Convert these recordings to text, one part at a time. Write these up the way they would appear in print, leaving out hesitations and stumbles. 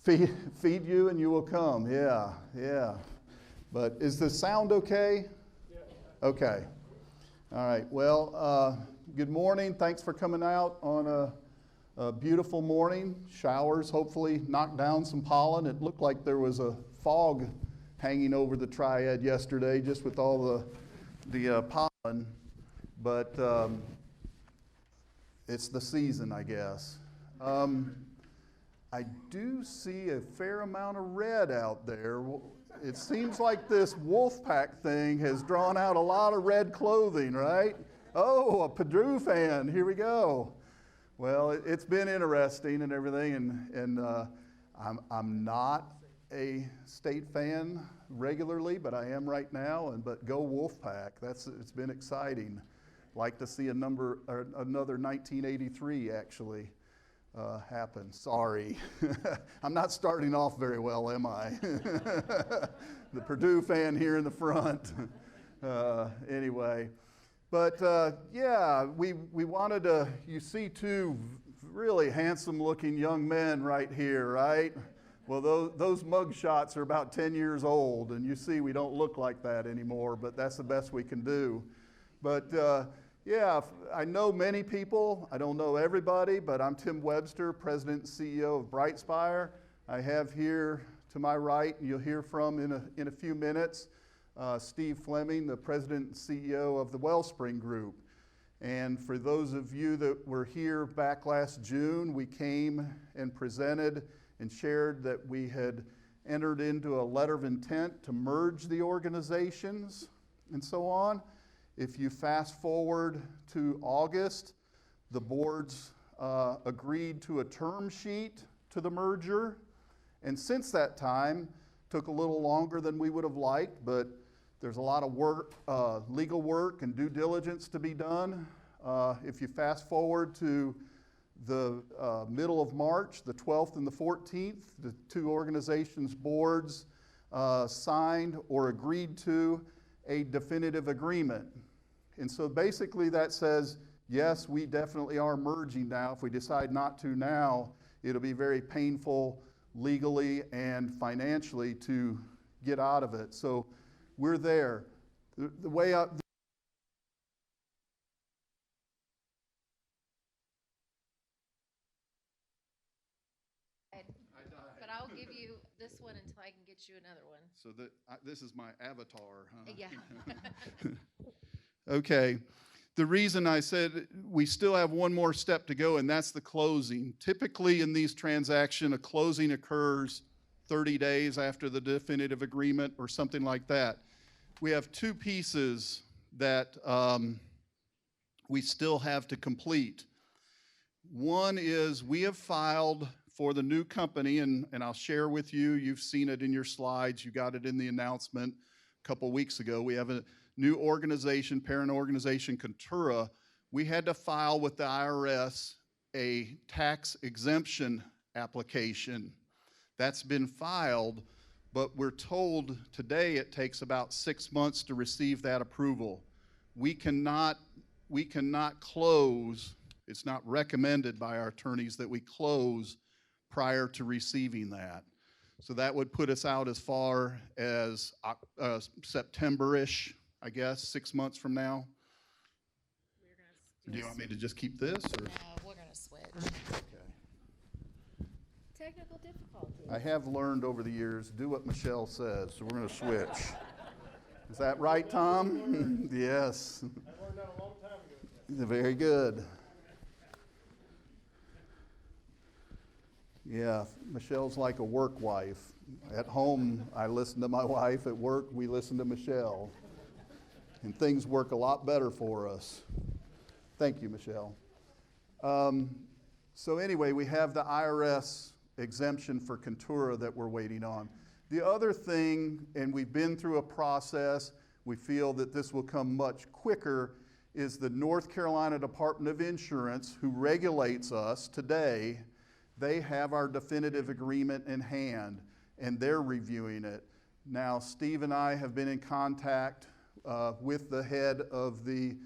Feed you and you will come. Yeah, yeah. But is the sound okay? Yeah. Okay. All right. Well, good morning. Thanks for coming out on a beautiful morning. Showers hopefully knocked down some pollen. It looked like there was a fog hanging over the Triad yesterday just with all the pollen. But it's the season, I guess. I do see a fair amount of red out there. It seems like this Wolfpack thing has drawn out a lot of red clothing, right? Oh, a Purdue fan, here we go. Well, it's been interesting and everything, and I'm not a state fan regularly, but I am right now. But go Wolfpack! It's been exciting. Like to see another 1983 actually happen. Sorry, I'm not starting off very well, am I? The Purdue fan here in the front. Anyway, but yeah, we wanted to. You see two really handsome-looking young men right here, right? Well, those mug shots are about 10 years old, and you see we don't look like that anymore. But that's the best we can do. But yeah, I know many people. I don't know everybody, but I'm Tim Webster, President and CEO of Brightspire. I have here to my right, and you'll hear from in a few minutes, Steve Fleming, the President and CEO of the Wellspring Group. And for those of you that were here back last June, we came and presented and shared that we had entered into a letter of intent to merge the organizations and so on. If you fast forward to August, the boards agreed to a term sheet to the merger. And since that time, took a little longer than we would have liked, but there's a lot of work, legal work and due diligence to be done. If you fast forward to the middle of March, the 12th and the 14th, the two organizations' boards signed or agreed to a definitive agreement. And so basically that says, yes, we definitely are merging now. If we decide not to now, it'll be very painful legally and financially to get out of it. So we're there. The way out. But I'll give you this one until I can get you another one. So this is my avatar, huh? Yeah. Okay. The reason I said we still have one more step to go, and that's the closing. Typically in these transactions, a closing occurs 30 days after the definitive agreement or something like that. We have two pieces that we still have to complete. One is we have filed for the new company, and I'll share with you, you've seen it in your slides, you got it in the announcement a couple weeks ago. We have a new organization, parent organization, Contura. We had to file with the IRS a tax exemption application. That's been filed, but we're told today it takes about 6 months to receive that approval. We cannot close, it's not recommended by our attorneys that we close prior to receiving that. So that would put us out as far as September-ish, I guess, 6 months from now. Do you want me to just keep this? Or? No, we're going to switch. Okay. Technical difficulties. I have learned over the years, do what Michelle says, so we're going to switch. Is that right, Tom? Yes. I learned that a long time ago. Very good. Yeah, Michelle's like a work wife. At home, I listen to my wife. At work, we listen to Michelle. And things work a lot better for us. Thank you, Michelle. So anyway, we have the IRS exemption for Contura that we're waiting on. The other thing, and we've been through a process, we feel that this will come much quicker, is the North Carolina Department of Insurance, who regulates us today. They have our definitive agreement in hand, and they're reviewing it. Now, Steve and I have been in contact with the head of the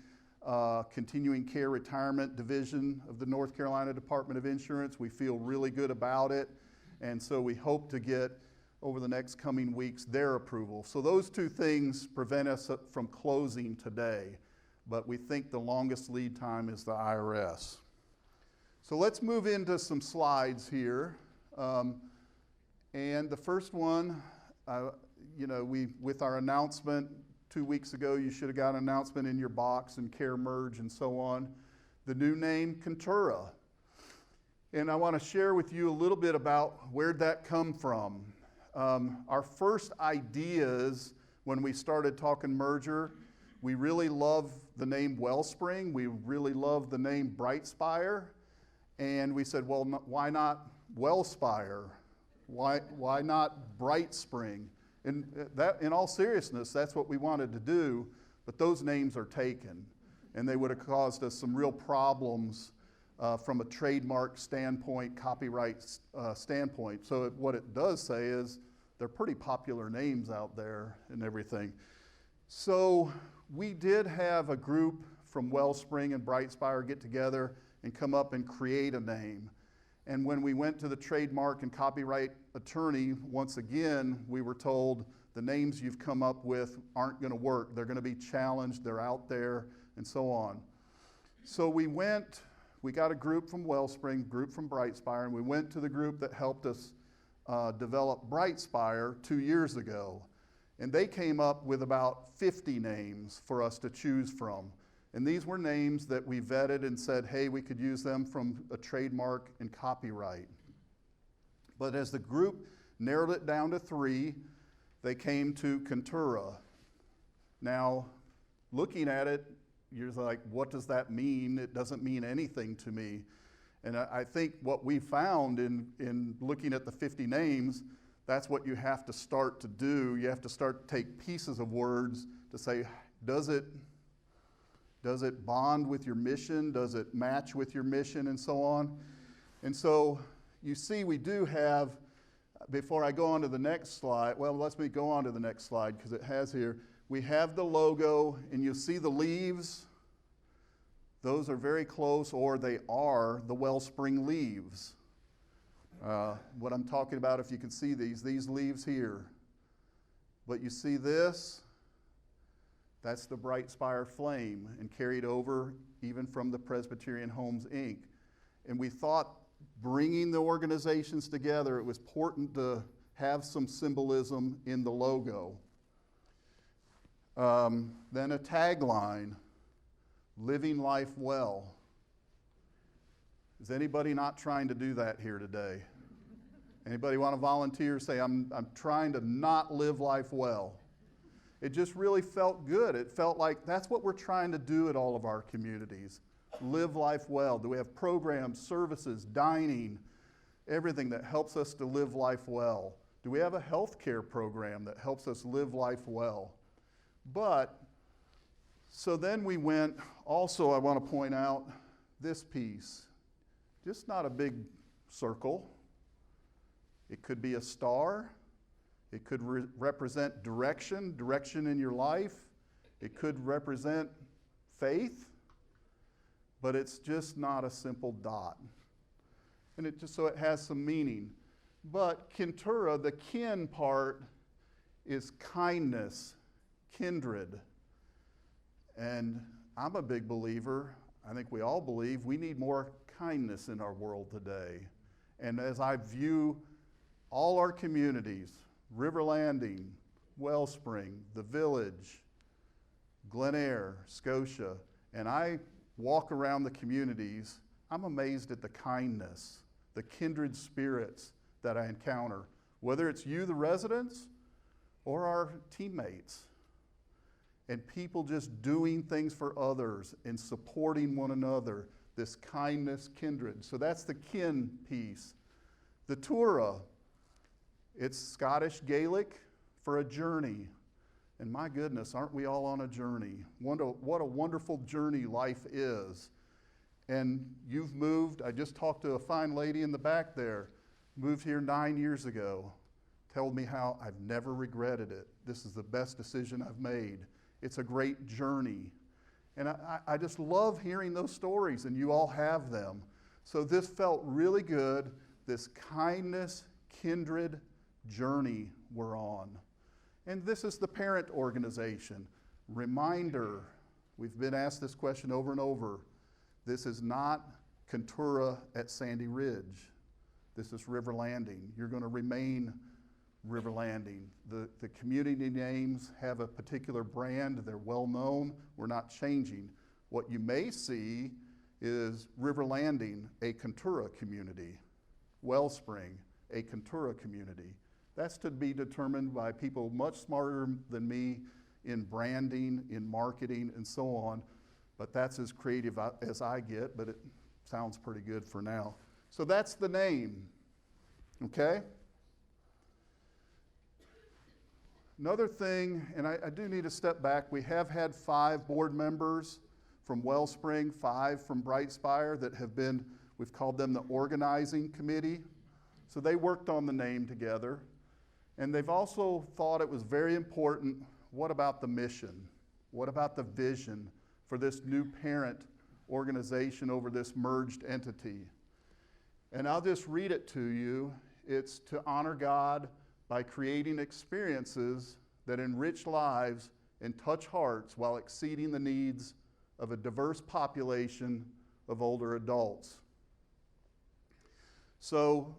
Continuing Care Retirement Division of the North Carolina Department of Insurance. We feel really good about it. And so we hope to get, over the next coming weeks, their approval. So those two things prevent us from closing today. But we think the longest lead time is the IRS. So let's move into some slides here. And the first one, with our announcement 2 weeks ago, you should have got an announcement in your box and Care Merge and so on. The new name, Contura. And I want to share with you a little bit about where'd that come from. Our first ideas when we started talking merger, we really love the name Wellspring. We really love the name Brightspire. And we said, well, why not Wellspire? Why not Brightspring? And that, in all seriousness, that's what we wanted to do, but those names are taken. And they would have caused us some real problems from a trademark standpoint, copyright standpoint. So what it does say is they're pretty popular names out there and everything. So we did have a group from Wellspring and Brightspire get together and come up and create a name. And when we went to the trademark and copyright attorney, once again, we were told the names you've come up with aren't going to work. They're going to be challenged, they're out there, and so on. So we got a group from Wellspring, group from Brightspire, and we went to the group that helped us develop Brightspire 2 years ago. And they came up with about 50 names for us to choose from. And these were names that we vetted and said, hey, we could use them from a trademark and copyright. But as the group narrowed it down to 3, they came to Contura. Now, looking at it, you're like, what does that mean? It doesn't mean anything to me. And I think what we found in looking at the 50 names, that's what you have to start to do. You have to start to take pieces of words to say, does it bond with your mission? Does it match with your mission, and so on? And so you see we do have, before I go on to the next slide, well, let me go on to the next slide because it has here, we have the logo, and you see the leaves. Those are very close, or they are the Wellspring leaves. What I'm talking about, if you can see these leaves here. But you see this? That's the Brightspire flame, and carried over even from the Presbyterian Homes, Inc. And we thought, bringing the organizations together, it was important to have some symbolism in the logo. Then a tagline, living life well. Is anybody not trying to do that here today? Anybody want to volunteer, say, I'm trying to not live life well? It just really felt good. It felt like that's what we're trying to do at all of our communities. Live life well. Do we have programs, services, dining, everything that helps us to live life well? Do we have a health care program that helps us live life well? But, so then we went, also I want to point out this piece. Just not a big circle. It could be a star. It could represent direction in your life. It could represent faith, but it's just not a simple dot. And it just so it has some meaning. But Contura, the kin part, is kindness, kindred. And I'm a big believer, I think we all believe, we need more kindness in our world today. And as I view all our communities, River Landing, Wellspring, the Village, Glen Eyre, Scotia, and I walk around the communities, I'm amazed at the kindness, the kindred spirits that I encounter, whether it's you, the residents, or our teammates. And people just doing things for others and supporting one another, this kindness, kindred. So that's the kin piece. The Tura, it's Scottish Gaelic for a journey. And my goodness, aren't we all on a journey? What a wonderful journey life is. And you've moved, I just talked to a fine lady in the back there, moved here 9 years ago, told me how I've never regretted it. This is the best decision I've made. It's a great journey. And I just love hearing those stories, and you all have them. So this felt really good, this kindness, kindred journey we're on. And this is the parent organization. Reminder, we've been asked this question over and over. This is not Contura at Sandy Ridge. This is River Landing. You're going to remain River Landing. The community names have a particular brand. They're well known. We're not changing. What you may see is River Landing, a Contura community. Wellspring, a Contura community. That's to be determined by people much smarter than me in branding, in marketing, and so on. But that's as creative as I get, but it sounds pretty good for now. So that's the name, okay? Another thing, and I do need to step back, we have had 5 board members from Wellspring, 5 from Brightspire that have been, we've called them the organizing committee. So they worked on the name together. And they've also thought it was very important, what about the mission? What about the vision for this new parent organization over this merged entity? And I'll just read it to you. It's to honor God by creating experiences that enrich lives and touch hearts while exceeding the needs of a diverse population of older adults. So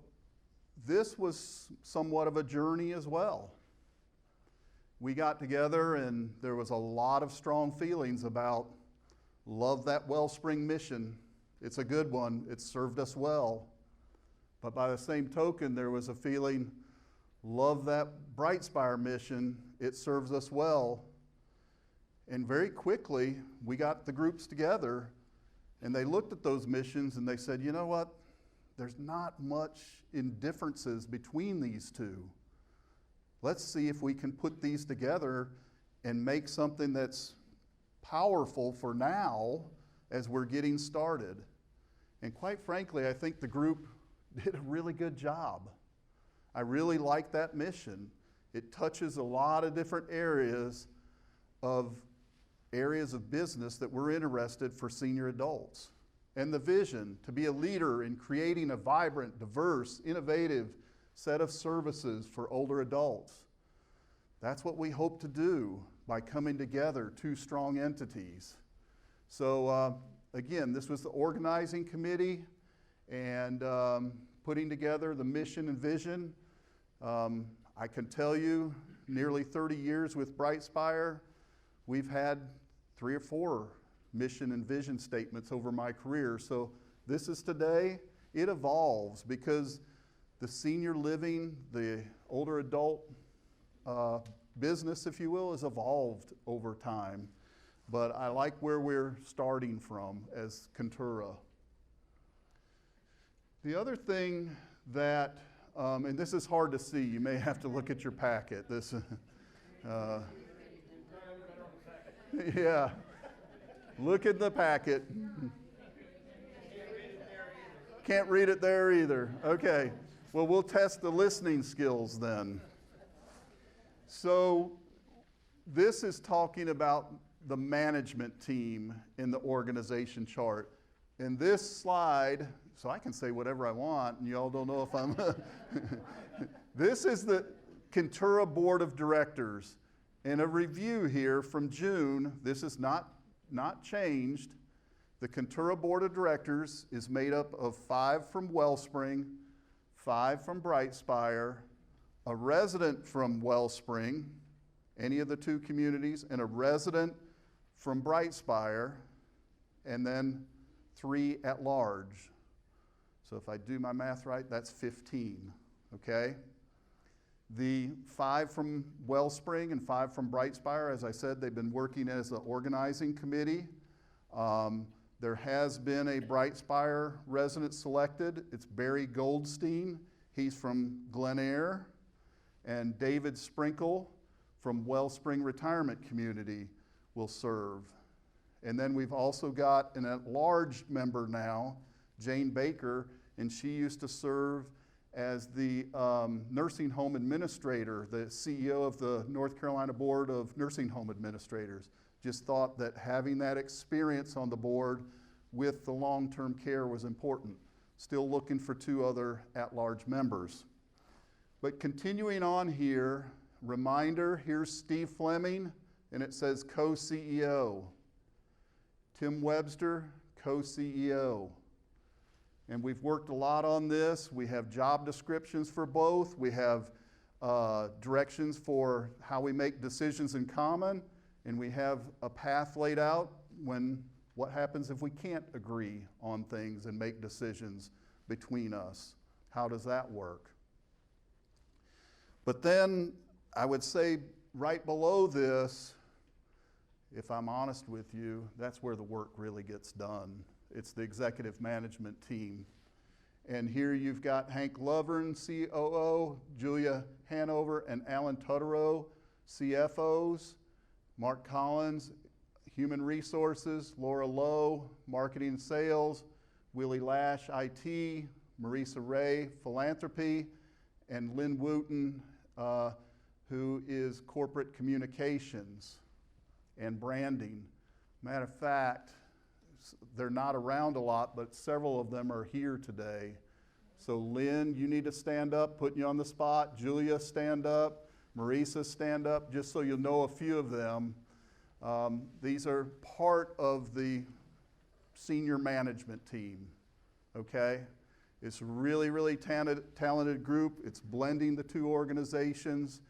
this was somewhat of a journey as well. We got together and there was a lot of strong feelings about love that Wellspring mission. It's a good one. It's served us well. But by the same token, there was a feeling, love that Brightspire mission. It serves us well. And very quickly, we got the groups together and they looked at those missions and they said, you know what? There's not much indifferences between these two. Let's see if we can put these together and make something that's powerful for now as we're getting started. And quite frankly, I think the group did a really good job. I really like that mission. It touches a lot of different areas of business that we're interested for senior adults. And the vision to be a leader in creating a vibrant, diverse, innovative set of services for older adults. That's what we hope to do by coming together, 2 strong entities. So again, this was the organizing committee and putting together the mission and vision. I can tell you, nearly 30 years with Brightspire, we've had 3 or 4 mission and vision statements over my career. So this is today. It evolves because the senior living, the older adult business, if you will, has evolved over time. But I like where we're starting from as Contura. The other thing that, and this is hard to see, you may have to look at your packet. This, yeah. Look at the packet. Can't read it there either. Okay. Well, we'll test the listening skills then. So this is talking about the management team in the organization chart. And this slide, so I can say whatever I want, and y'all don't know if I'm... This is the Contura Board of Directors. And a review here from June, this is not changed. The Contura Board of Directors is made up of 5 from Wellspring, 5 from Brightspire, a resident from Wellspring, any of the 2 communities, and a resident from Brightspire, and then 3 at large. So if I do my math right, that's 15, okay? The 5 from Wellspring and 5 from Brightspire, as I said, they've been working as an organizing committee. There has been a Brightspire resident selected. It's Barry Goldstein. He's from Glen Eyre. And David Sprinkle from Wellspring Retirement Community will serve. And then we've also got an at-large member now, Jane Baker, and she used to serve as the nursing home administrator, the CEO of the North Carolina Board of Nursing Home Administrators. Just thought that having that experience on the board with the long-term care was important. Still looking for 2 other at-large members. But continuing on here, reminder, here's Steve Fleming, and it says co-CEO. Tim Webster, co-CEO. And we've worked a lot on this. We have job descriptions for both. We have directions for how we make decisions in common. And we have a path laid out when what happens if we can't agree on things and make decisions between us. How does that work? But then I would say right below this, if I'm honest with you, that's where the work really gets done. It's the executive management team. And here you've got Hank Lovern, COO, Julia Hanover and Alan Tutterow, CFOs, Mark Collins, Human Resources, Laura Lowe, Marketing and Sales, Willie Lash, IT, Marisa Ray, Philanthropy, and Lynn Wooten, who is Corporate Communications and Branding. Matter of fact, they're not around a lot, but several of them are here today. So Lynn, you need to stand up, putting you on the spot. Julia, stand up. Marisa, stand up, just so you'll know a few of them. These are part of the senior management team, okay? It's a really, really talented group. It's blending the two organizations,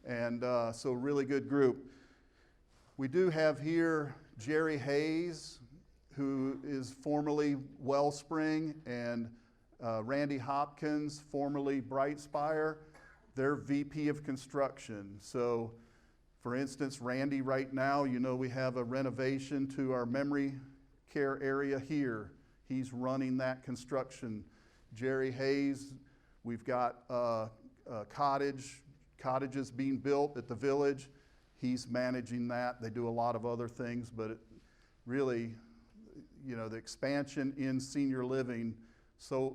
and so really good group. We do have here Jerry Hayes, who is formerly Wellspring, and Randy Hopkins, formerly Brightspire. They're VP of Construction. So, for instance, Randy, right now, you know we have a renovation to our memory care area here. He's running that construction. Jerry Hayes, we've got cottages being built at the village. He's managing that. They do a lot of other things, but really, you know, the expansion in senior living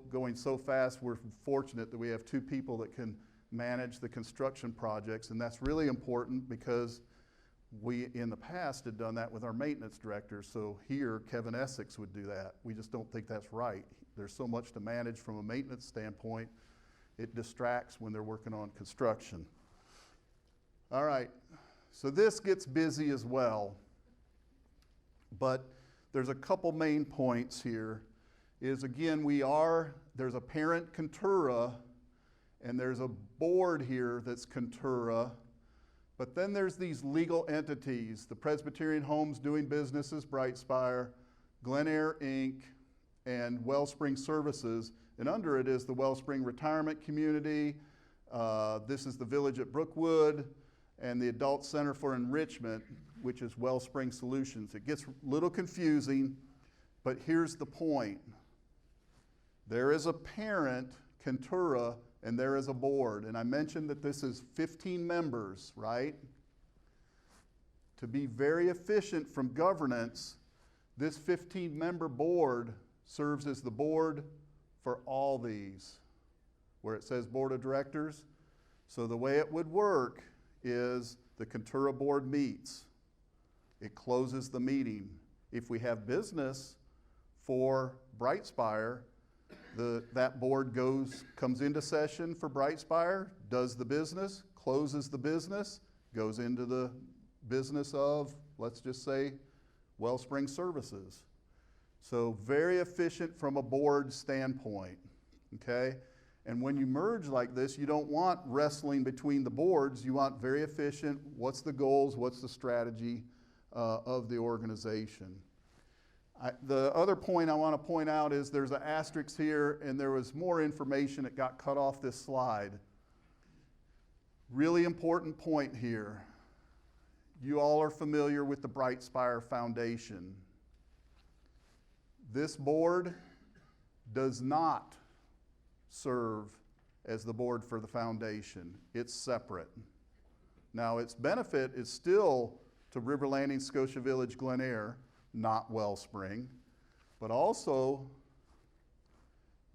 going so fast, we're fortunate that we have two people that can manage the construction projects, and that's really important because we in the past had done that with our maintenance director. So here Kevin Essex would do that. We just don't think that's right. There's so much to manage from a maintenance standpoint, it distracts when they're working on construction. All right, so this gets busy as well, but there's a couple main points here. Is again, there's a parent Contura, and there's a board here that's Contura, but then there's these legal entities, the Presbyterian Homes Doing Business as Brightspire, Glenair Inc., and Wellspring Services, and under it is the Wellspring Retirement Community. This is the Village at Brookwood, and the Adult Center for Enrichment, which is Wellspring Solutions. It gets a little confusing, but here's the point. There is a parent, Contura, and there is a board. And I mentioned that this is 15 members, right? To be very efficient from governance, this 15-member board serves as the board for all these, where it says board of directors. So the way it would work is the Contura board meets. It closes the meeting. If we have business for Brightspire, that board comes into session for Brightspire, does the business, closes the business, goes into the business of, let's just say, Wellspring Services. So very efficient from a board standpoint, okay? And when you merge like this, you don't want wrestling between the boards. You want very efficient, what's the goals, what's the strategy of the organization. The other point I want to point out is there's an asterisk here, and there was more information that got cut off this slide. Really important point here. You all are familiar with the Brightspire Foundation. This board does not serve as the board for the foundation. It's separate. Now, its benefit is still to River Landing, Scotia Village, Glenair, not Wellspring, but also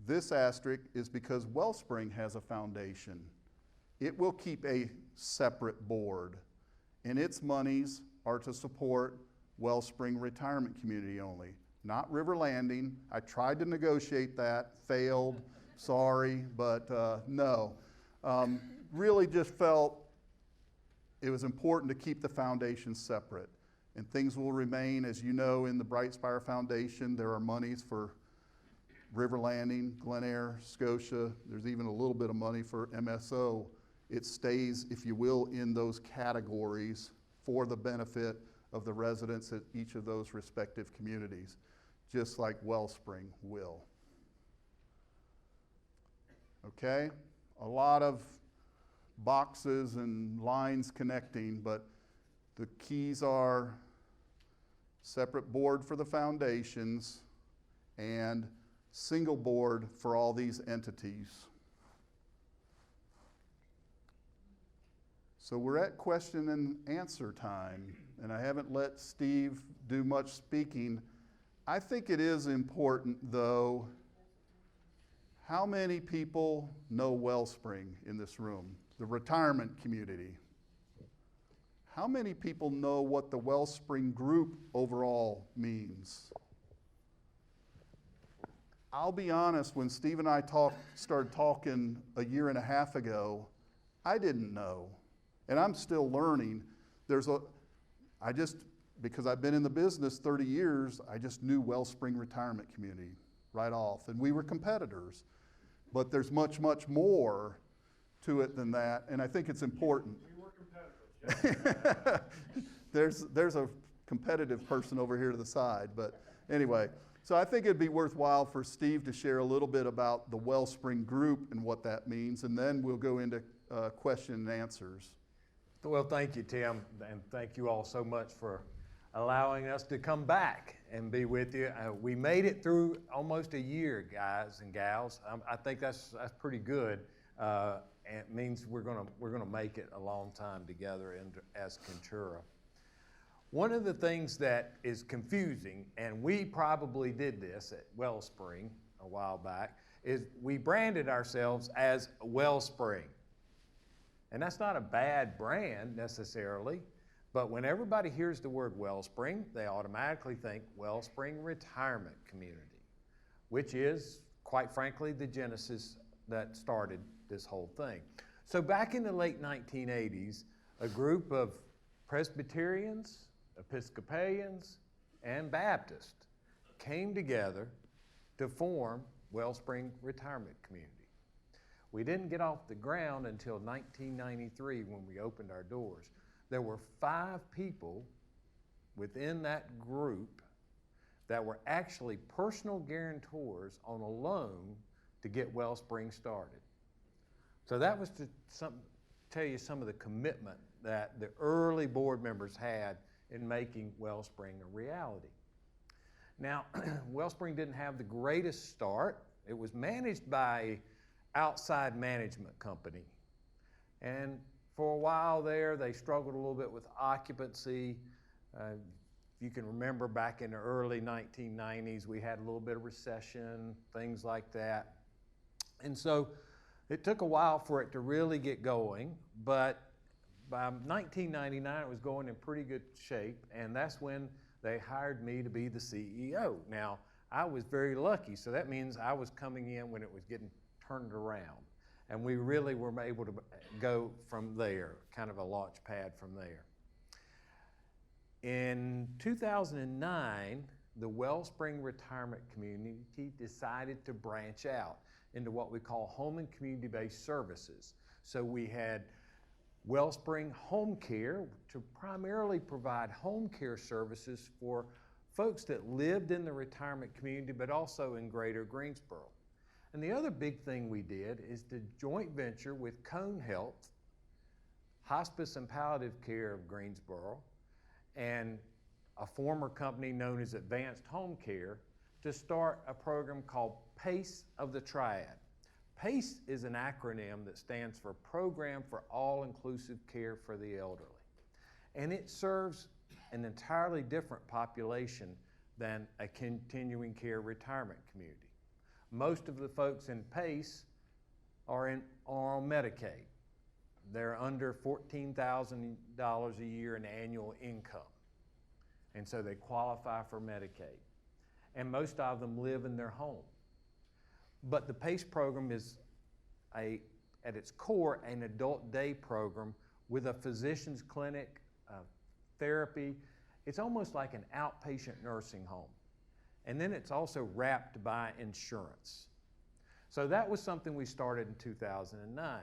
this asterisk is because Wellspring has a foundation. It will keep a separate board, and its monies are to support Wellspring Retirement Community only, not River Landing. I tried to negotiate that, failed, sorry, but no. Really just felt it was important to keep the foundation separate. And things will remain, as you know, in the Brightspire Foundation. There are monies for River Landing, Glen Air, Scotia. There's even a little bit of money for MSO. It stays, if you will, in those categories for the benefit of the residents at each of those respective communities, just like Wellspring will. Okay? A lot of boxes and lines connecting, but the keys are separate board for the foundations and single board for all these entities. So we're at question and answer time, and I haven't let Steve do much speaking. I think it is important, though, how many people know Wellspring in this room, the retirement community? How many people know what the Wellspring Group overall means? I'll be honest, when Steve and I started talking a year and a half ago, I didn't know. And I'm still learning. Because I've been in the business 30 years, I just knew Wellspring Retirement Community right off. And we were competitors. But there's much, much more to it than that, and I think it's important. We were competitors. There's a competitive person over here to the side, but anyway. So I think it'd be worthwhile for Steve to share a little bit about the Wellspring Group and what that means, and then we'll go into question and answers. Well, thank you, Tim, and thank you all so much for allowing us to come back and be with you. We made it through almost a year, guys and gals. I think that's pretty good, and it means we're gonna make it a long time together as Contura. One of the things that is confusing, and we probably did this at Wellspring a while back, is we branded ourselves as Wellspring. And that's not a bad brand necessarily, but when everybody hears the word Wellspring, they automatically think Wellspring Retirement Community, which is, quite frankly, the genesis that started this whole thing. So back in the late 1980s, a group of Presbyterians, Episcopalians, and Baptists came together to form Wellspring Retirement Community. We didn't get off the ground until 1993 when we opened our doors. There were 5 people within that group that were actually personal guarantors on a loan to get Wellspring started. So that was to tell you some of the commitment that the early board members had in making Wellspring a reality. Now, Wellspring didn't have the greatest start. It was managed by an outside management company. And for a while there, they struggled a little bit with occupancy. You can remember back in the early 1990s, we had a little bit of recession, things like that. And so it took a while for it to really get going, but by 1999, it was going in pretty good shape, and that's when they hired me to be the CEO. Now, I was very lucky, so that means I was coming in when it was getting turned around, and we really were able to go from there, kind of a launch pad from there. In 2009, the Wellspring Retirement Community decided to branch out into what we call home and community-based services. So we had Wellspring Home Care to primarily provide home care services for folks that lived in the retirement community, but also in greater Greensboro. And the other big thing we did is the joint venture with Cone Health, Hospice and Palliative Care of Greensboro, and a former company known as Advanced Home Care to start a program called PACE of the Triad. PACE is an acronym that stands for Program for All-Inclusive Care for the Elderly. And it serves an entirely different population than a continuing care retirement community. Most of the folks in PACE are on Medicaid. They're under $14,000 a year in annual income. And so they qualify for Medicaid. And most of them live in their home. But the PACE program is a at its core, an adult day program with a physician's clinic, therapy. It's almost like an outpatient nursing home. And then it's also wrapped by insurance. So that was something we started in 2009.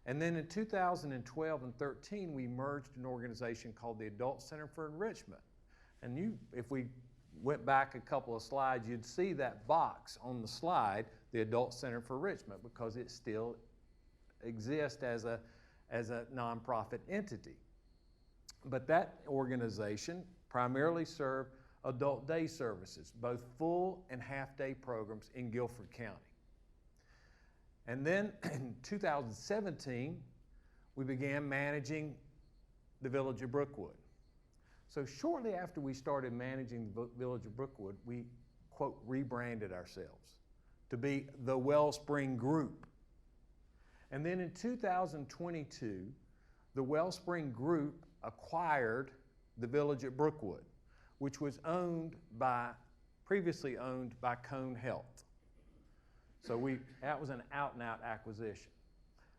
And then in 2012 and 13, we merged an organization called the Adult Center for Enrichment. And if we went back a couple of slides, you'd see that box on the slide, the Adult Center for Enrichment, because it still exists as a nonprofit entity. But that organization primarily served adult day services, both full and half-day programs in Guilford County. And then in 2017, we began managing the Village of Brookwood. So shortly after we started managing the Village of Brookwood, we, quote, rebranded ourselves to be the Wellspring Group. And then in 2022, the Wellspring Group acquired the Village at Brookwood, which was previously owned by Cone Health. So that was an out-and-out acquisition.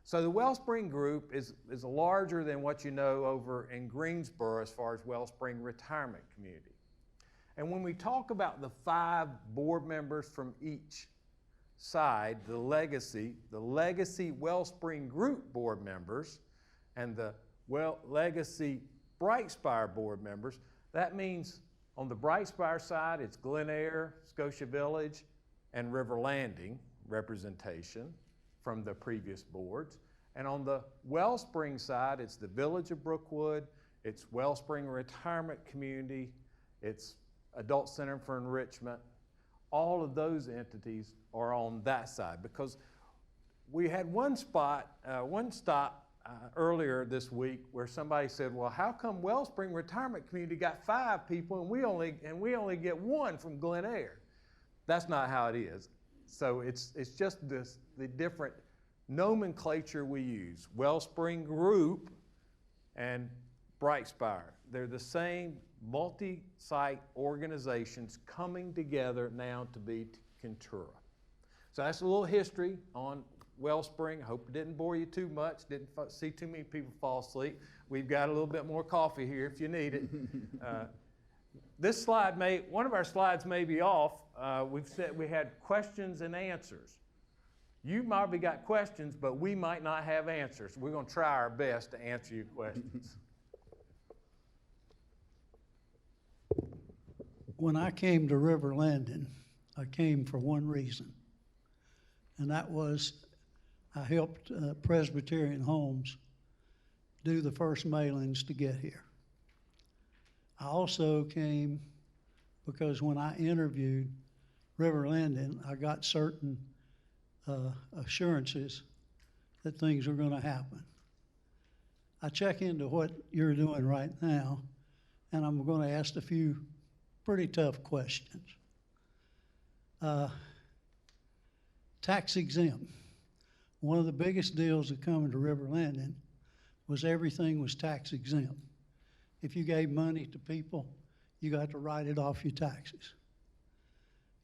So the Wellspring Group is larger than what you know over in Greensboro as far as Wellspring Retirement Community. And when we talk about the 5 board members from each side, the legacy Wellspring Group board members and the legacy Brightspire board members, that means on the Brightspire side, it's Glen Eyre, Scotia Village, and River Landing representation from the previous boards. And on the Wellspring side, it's the Village of Brookwood, it's Wellspring Retirement Community, it's Adult Center for Enrichment. All of those entities are on that side because we had one stop earlier this week where somebody said, well, how come Wellspring Retirement Community got 5 people and we only get 1 from Glen Eyre? That's not how it is. So it's just the different nomenclature we use. Wellspring Group and Brightspire. They're the same multi-site organizations coming together now to be Kentura. So that's a little history on Wellspring. Hope it didn't bore you too much, didn't see too many people fall asleep. We've got a little bit more coffee here if you need it. This slide one of our slides may be off. We've said we had questions and answers. You probably got questions, but we might not have answers. We're going to try our best to answer your questions. When I came to River Landing, I came for one reason, and that was I helped Presbyterian Homes do the first mailings to get here. I also came because when I interviewed River Landing, I got certain assurances that things were going to happen. I check into what you're doing right now, and I'm going to ask a few pretty tough questions. Tax exempt. One of the biggest deals of coming to River Landing was everything was tax exempt. If you gave money to people, you got to write it off your taxes.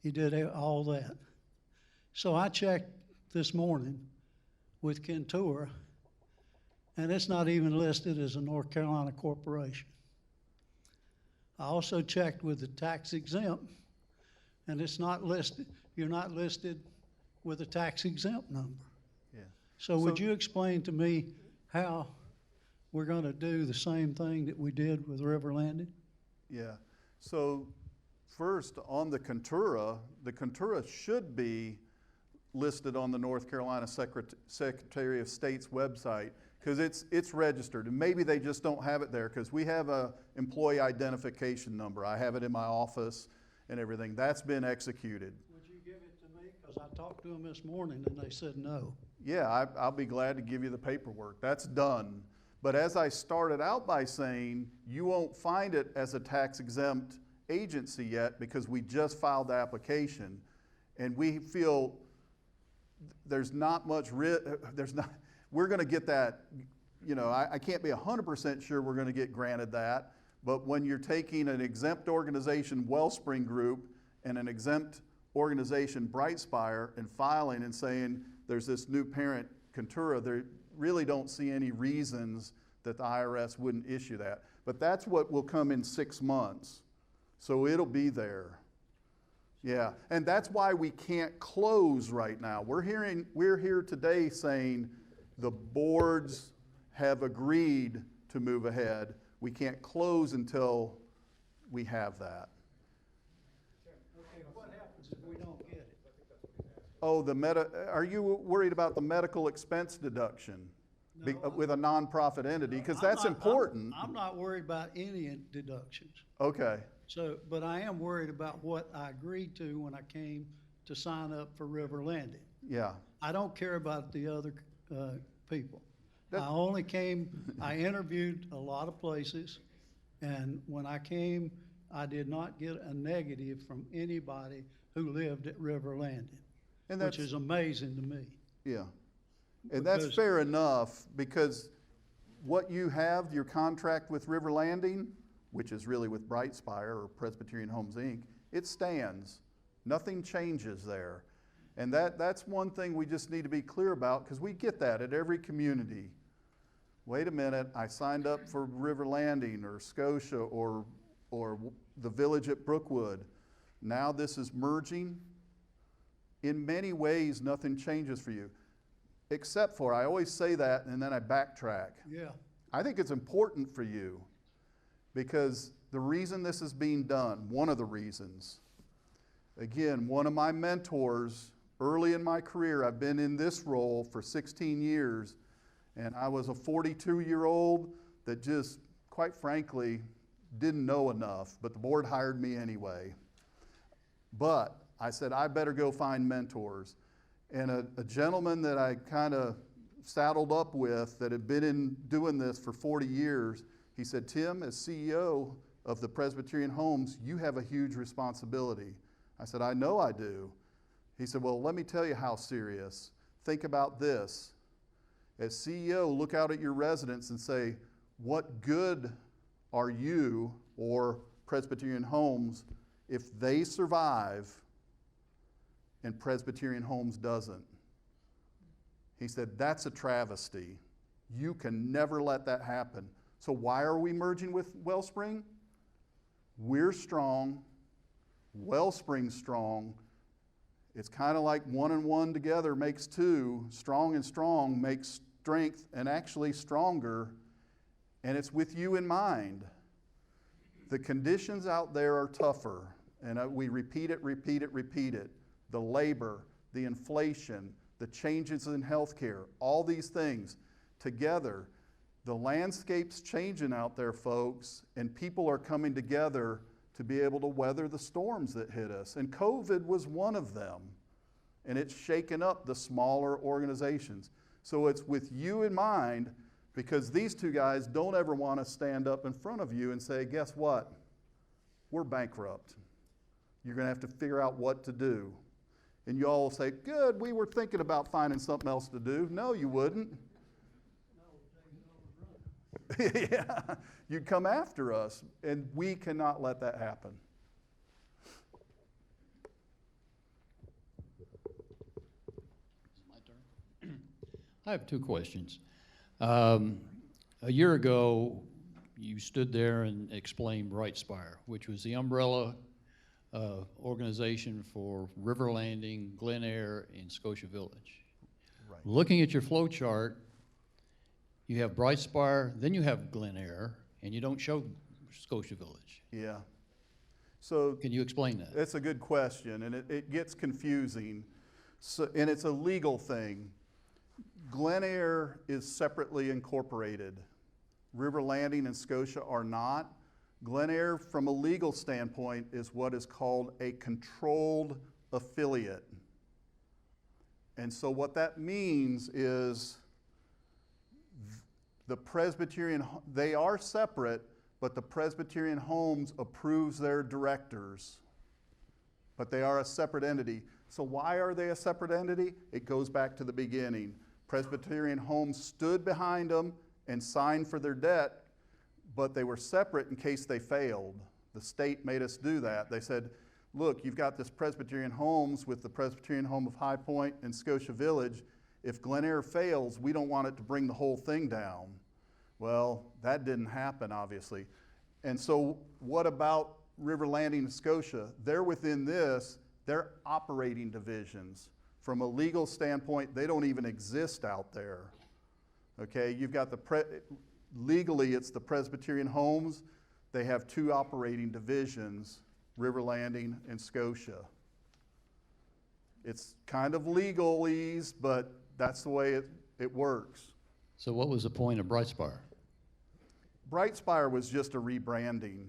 You did all that. So I checked this morning with Kentura, and it's not even listed as a North Carolina corporation. I also checked with the tax exempt, and it's not listed. You're not listed with a tax exempt number. Yeah. So would you explain to me how we're going to do the same thing that we did with River Landing? Yeah. So first, on the Kentura should be listed on the North Carolina Secretary of State's website because it's registered. And maybe they just don't have it there because we have a employee identification number. I have it in my office and everything. That's been executed. Would you give it to me? Because I talked to them this morning and they said no. Yeah, I'll be glad to give you the paperwork. That's done. But as I started out by saying, you won't find it as a tax exempt agency yet because we just filed the application and we feel there's not much we're going to get that, I can't be 100% sure we're going to get granted that, but when you're taking an exempt organization, Wellspring Group, and an exempt organization, Brightspire, and filing and saying there's this new parent Contura, they really don't see any reasons that the IRS wouldn't issue that. But that's what will come in 6 months. So it'll be there. Yeah, and that's why we can't close right now. We're here today saying the boards have agreed to move ahead. We can't close until we have that. Okay, what happens if we don't get it? Oh, are you worried about the medical expense deduction with a nonprofit entity? Because that's important. I'm not worried about any deductions. Okay, So, but I am worried about what I agreed to when I came to sign up for River Landing. yeah. I don't care about the other people. That- I interviewed a lot of places, and when I came, I did not get a negative from anybody who lived at River Landing, And which that's, is amazing to me. yeah. And that's Because- fair enough, because what you have, your contract with River Landing, which is really with Brightspire or Presbyterian Homes, Inc., it stands. Nothing changes there. And that's one thing we just need to be clear about, because we get that at every community. Wait a minute, I signed up for River Landing or Scotia or the village at Brookwood. Now this is merging. In many ways, nothing changes for you. Except for, I always say that and then I backtrack. Yeah. I think it's important for you, because the reason this is being done, one of the reasons, again, one of my mentors early in my career, I've been in this role for 16 years, and I was a 42-year-old that just, quite frankly, didn't know enough, but the board hired me anyway. But I said, I better go find mentors. And a gentleman that I kind of saddled up with that had been doing this for 40 years, he said, Tim, as CEO of the Presbyterian Homes, you have a huge responsibility. I said, I know I do. He said, well, let me tell you how serious. Think about this. As CEO, look out at your residents and say, what good are you or Presbyterian Homes if they survive and Presbyterian Homes doesn't? He said, that's a travesty. You can never let that happen. So why are we merging with Wellspring? We're strong. Wellspring's strong. It's kind of like 1 and 1 together makes 2. Strong and strong makes strength, and actually stronger. And it's with you in mind. The conditions out there are tougher. And we repeat it. The labor, the inflation, the changes in healthcare, all these things together. The landscape's changing out there, folks, and people are coming together to be able to weather the storms that hit us. And COVID was one of them. And it's shaken up the smaller organizations. So it's with you in mind, because these two guys don't ever want to stand up in front of you and say, guess what? We're bankrupt. You're going to have to figure out what to do. And you all will say, good, we were thinking about finding something else to do. No, you wouldn't. Yeah, you'd come after us, and we cannot let that happen. My turn. I have 2 questions. A year ago, you stood there and explained Brightspire, which was the umbrella organization for River Landing, Glen Air, and Scotia Village. Right. Looking at your flow chart, you have Brightspire, then you have Glen Air, and you don't show Scotia Village. Yeah. So Can you explain that? that's a good question, and it gets confusing. So, and it's a legal thing. Glen Air is separately incorporated. River Landing and Scotia are not. Glen Air, from a legal standpoint, is what is called a controlled affiliate. And so what that means is the Presbyterian, they are separate, but the Presbyterian Homes approves their directors. But they are a separate entity. So why are they a separate entity? It goes back to the beginning. Presbyterian Homes stood behind them and signed for their debt, but they were separate in case they failed. The state made us do that. They said, look, you've got this Presbyterian Homes with the Presbyterian Home of High Point and Scotia Village, If Glen Air fails, we don't want it to bring the whole thing down. Well, that didn't happen, obviously. And so what about River Landing and Scotia? They're within this, they're operating divisions. From a legal standpoint, they don't even exist out there. Okay, you've got legally it's the Presbyterian Homes. They have 2 operating divisions, River Landing and Scotia. It's kind of legalese, but that's the way it works. So what was the point of Brightspire? Brightspire was just a rebranding.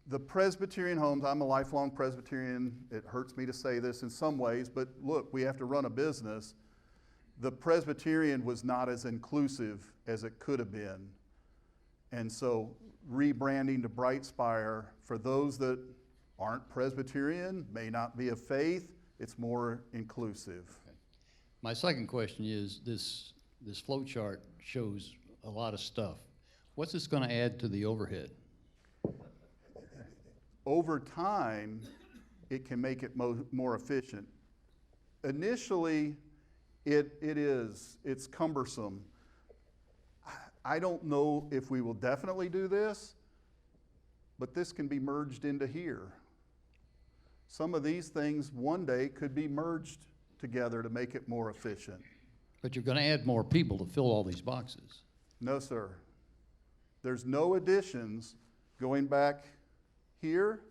The Presbyterian Homes, I'm a lifelong Presbyterian. It hurts me to say this in some ways, but look, we have to run a business. The Presbyterian was not as inclusive as it could have been. And so rebranding to Brightspire, for those that aren't Presbyterian, may not be of faith, it's more inclusive. Okay. My second question is, this flow chart shows a lot of stuff. What's this going to add to the overhead? Over time, it can make it more efficient. Initially, it's cumbersome. I don't know if we will definitely do this, but this can be merged into here. Some of these things one day could be merged together to make it more efficient. But you're going to add more people to fill all these boxes. No, sir. There's no additions going back here.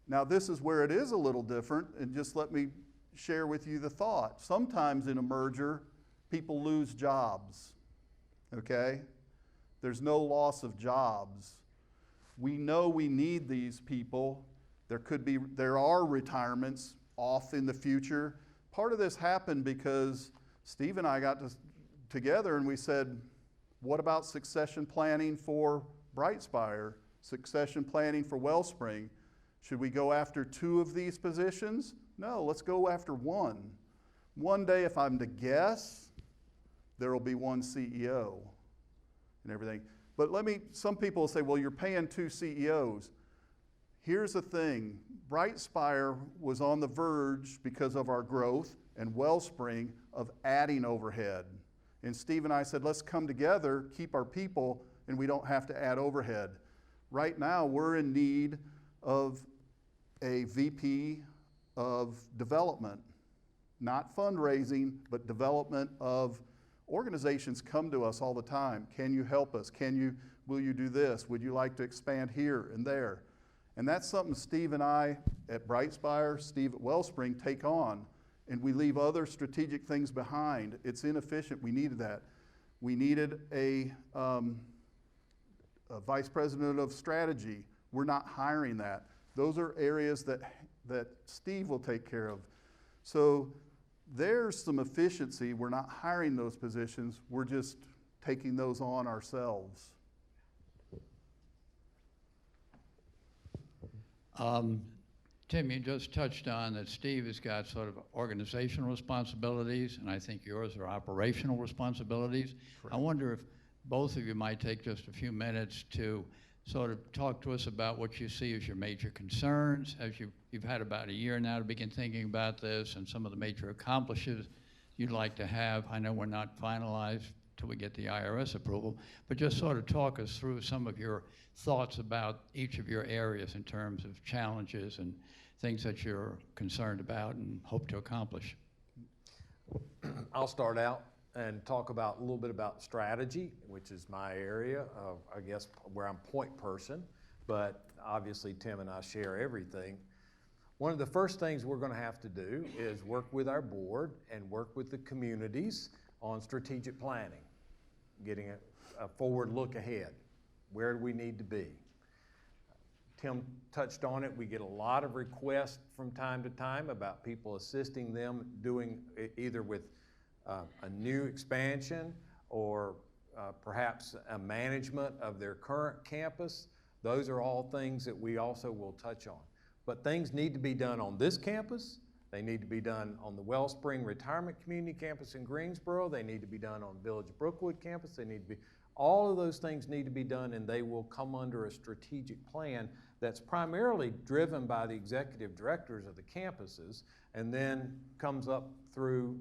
Now, this is where it is a little different, and just let me share with you the thought. Sometimes in a merger, people lose jobs, okay? There's no loss of jobs. We know we need these people. There are retirements off in the future. Part of this happened because Steve and I got together and we said, what about succession planning for Brightspire? Succession planning for Wellspring? Should we go after 2 of these positions? No, let's go after 1. One day, if I'm to guess, there will be 1 CEO and everything. But some people will say, well, you're paying 2 CEOs. Here's the thing, Brightspire was on the verge because of our growth and Wellspring of adding overhead. And Steve and I said, let's come together, keep our people, and we don't have to add overhead. Right now, we're in need of a VP of development, not fundraising, but development of organizations come to us all the time. Can you help us? Will you do this? Would you like to expand here and there? And that's something Steve and I at Brightspire, Steve at Wellspring take on, and we leave other strategic things behind. It's inefficient. We needed that. We needed a vice president of strategy. We're not hiring that. Those are areas that Steve will take care of. So there's some efficiency. We're not hiring those positions. We're just taking those on ourselves. Tim, you just touched on that Steve has got sort of organizational responsibilities, and I think yours are operational responsibilities. Correct. I wonder if both of you might take just a few minutes to sort of talk to us about what you see as your major concerns, as you've had about a year now to begin thinking about this, and some of the major accomplishments you'd like to have. I know we're not finalized till we get the IRS approval, but just sort of talk us through some of your thoughts about each of your areas in terms of challenges and things that you're concerned about and hope to accomplish. I'll start out and talk about a little bit about strategy, which is my area of, I guess, where I'm point person, but obviously Tim and I share everything. One of the first things we're going to have to do is work with our board and work with the communities on strategic planning, getting a forward look ahead. Where do we need to be? Tim touched on it. We get a lot of requests from time to time about people assisting them doing either with a new expansion or perhaps a management of their current campus. Those are all things that we also will touch on. But things need to be done on this campus. They need to be done on the Wellspring Retirement Community Campus in Greensboro. They need to be done on Village Brookwood campus. All of those things need to be done, and they will come under a strategic plan that's primarily driven by the executive directors of the campuses and then comes up through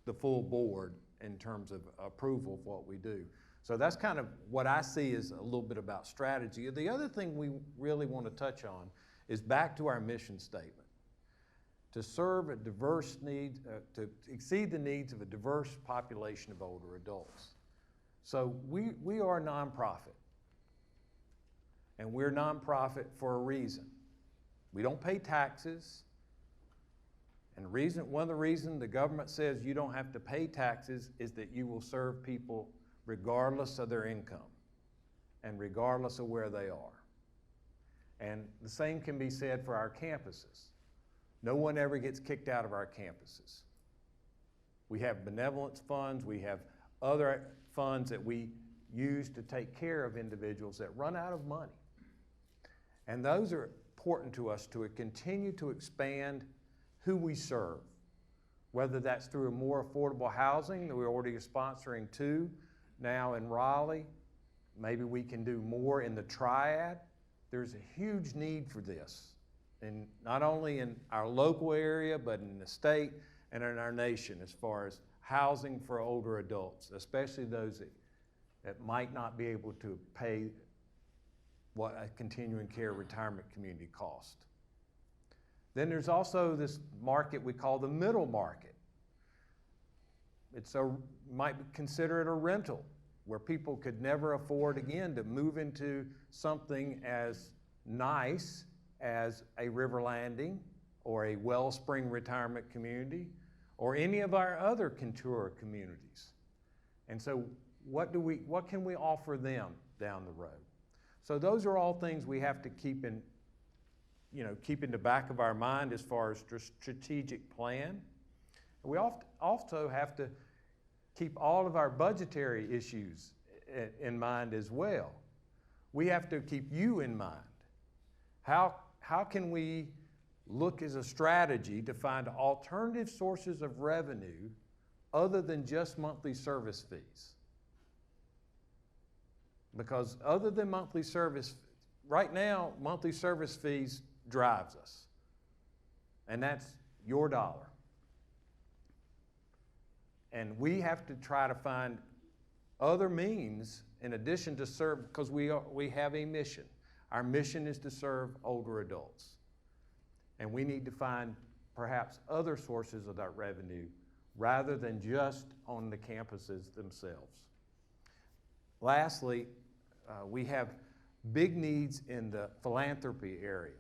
the full board in terms of approval of what we do. So that's kind of what I see as a little bit about strategy. The other thing we really want to touch on is back to our mission statement. To serve a diverse need, to exceed the needs of a diverse population of older adults. So we are a nonprofit. And we're nonprofit for a reason. We don't pay taxes. And one of the reasons the government says you don't have to pay taxes is that you will serve people regardless of their income and regardless of where they are. And the same can be said for our campuses. No one ever gets kicked out of our campuses. We have benevolence funds, we have other funds that we use to take care of individuals that run out of money. And those are important to us to continue to expand who we serve, whether that's through a more affordable housing that we're already sponsoring 2 now in Raleigh. Maybe we can do more in the Triad. There's a huge need for this, and not only in our local area, but in the state and in our nation as far as housing for older adults, especially those that might not be able to pay what a continuing care retirement community cost. Then there's also this market we call the middle market. Might consider it a rental, where people could never afford again to move into something as nice as a River Landing or a Wellspring retirement community or any of our other Contour communities. And so what can we offer them down the road? So those are all things we have to keep in the back of our mind as far as strategic plan. We also have to keep all of our budgetary issues in mind as well. We have to keep you in mind. How can we look as a strategy to find alternative sources of revenue other than just monthly service fees? Because other than monthly service, right now, monthly service fees drives us. And that's your dollar. And we have to try to find other means in addition to serve, because we have a mission. Our mission is to serve older adults. And we need to find perhaps other sources of that revenue rather than just on the campuses themselves. Lastly, we have big needs in the philanthropy area,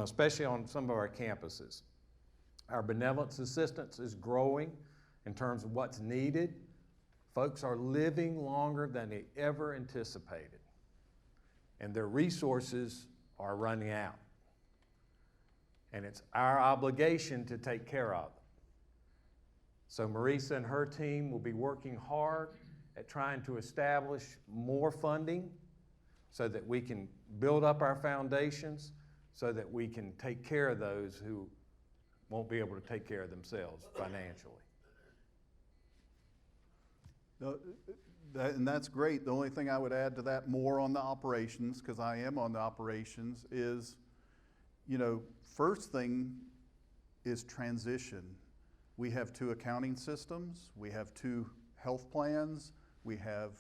especially on some of our campuses. Our benevolence assistance is growing in terms of what's needed. Folks are living longer than they ever anticipated, and their resources are running out. And it's our obligation to take care of them. So Marisa and her team will be working hard at trying to establish more funding so that we can build up our foundations, so that we can take care of those who won't be able to take care of themselves financially. And that's great. The only thing I would add to that, more on the operations, because I am on the operations, is, first thing is transition. We have 2 accounting systems, we have 2 health plans, we have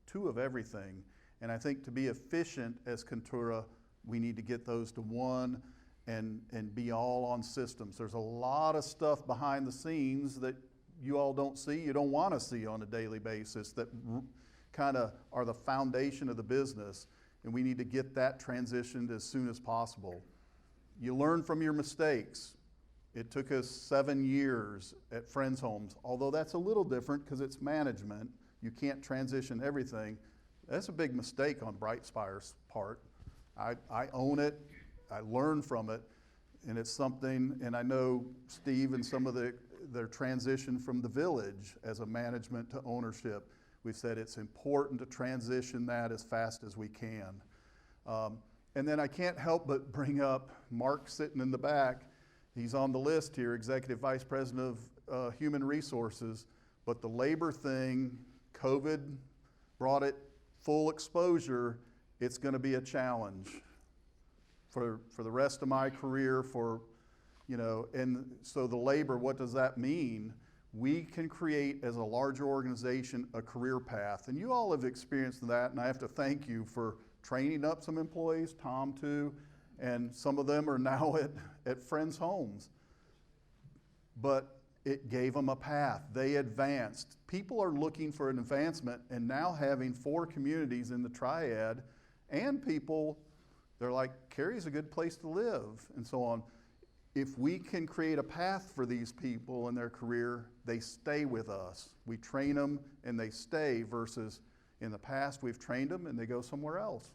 2 of everything. And I think to be efficient as Contura, we need to get those to 1 and be all on systems. There's a lot of stuff behind the scenes that you all don't see, you don't want to see on a daily basis, that kind of are the foundation of the business, and we need to get that transitioned as soon as possible. You learn from your mistakes. It took us 7 years at Friends Homes, although that's a little different because it's management. You can't transition everything. That's a big mistake on Brightspire's part. I own it, I learn from it, and it's something, and I know Steve and some of their transition from the village as a management to ownership, we've said it's important to transition that as fast as we can. And then I can't help but bring up Mark sitting in the back. He's on the list here, Executive Vice President of Human Resources, but the labor thing, COVID brought it full exposure, it's going to be a challenge for the rest of my career, and so the labor, what does that mean? We can create, as a larger organization, a career path. And you all have experienced that, and I have to thank you for training up some employees, Tom too, and some of them are now at friends' homes. But it gave them a path. They advanced. People are looking for an advancement, and now having 4 communities in the triad, and people, they're like, Cary's a good place to live, and so on. If we can create a path for these people in their career, they stay with us. We train them and they stay, versus in the past we've trained them and they go somewhere else.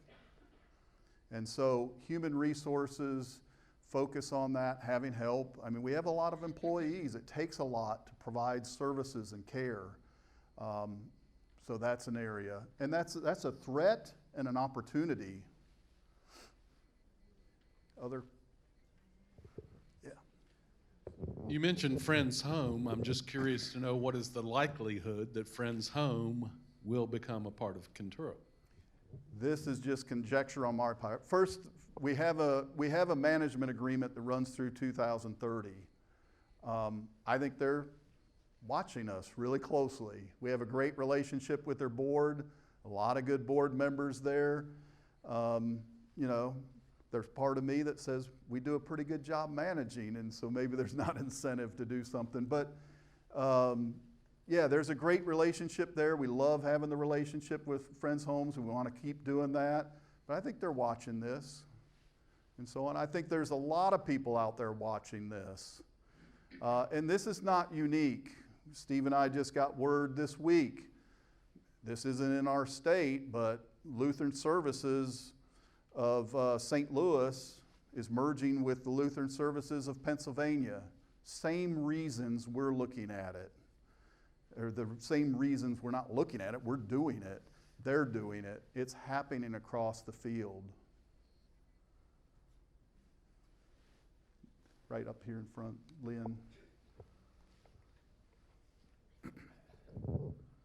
And so human resources, focus on that, having help. I mean, we have a lot of employees. It takes a lot to provide services and care. So that's an area. And that's a threat and an opportunity. Other? Yeah. You mentioned Friends Home. I'm just curious to know, what is the likelihood that Friends Home will become a part of Kentucky? This is just conjecture on my part. First, we have a management agreement that runs through 2030. I think they're watching us really closely. We have a great relationship with their board, a lot of good board members there. There's part of me that says we do a pretty good job managing, and so maybe there's not incentive to do something. But yeah, there's a great relationship there. We love having the relationship with Friends Homes, and we want to keep doing that. But I think they're watching this and so on. I think there's a lot of people out there watching this. And this is not unique. Steve and I just got word this week. This isn't in our state, but Lutheran Services of St. Louis is merging with the Lutheran Services of Pennsylvania. Same reasons we're looking at it. Or the same reasons we're not looking at it, we're doing it. They're doing it. It's happening across the field. Right up here in front, Lynn.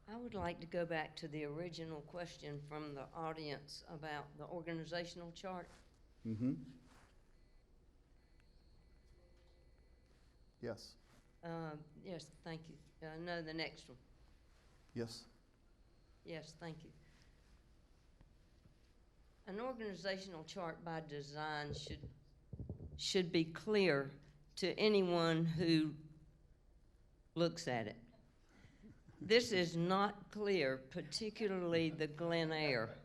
I would like to go back to the original question from the audience about the organizational chart. Mm-hmm. Yes. Yes, thank you. No, the next one. Yes. Yes, thank you. An organizational chart by design should be clear to anyone who looks at it. This is not clear, particularly the Glen Eyre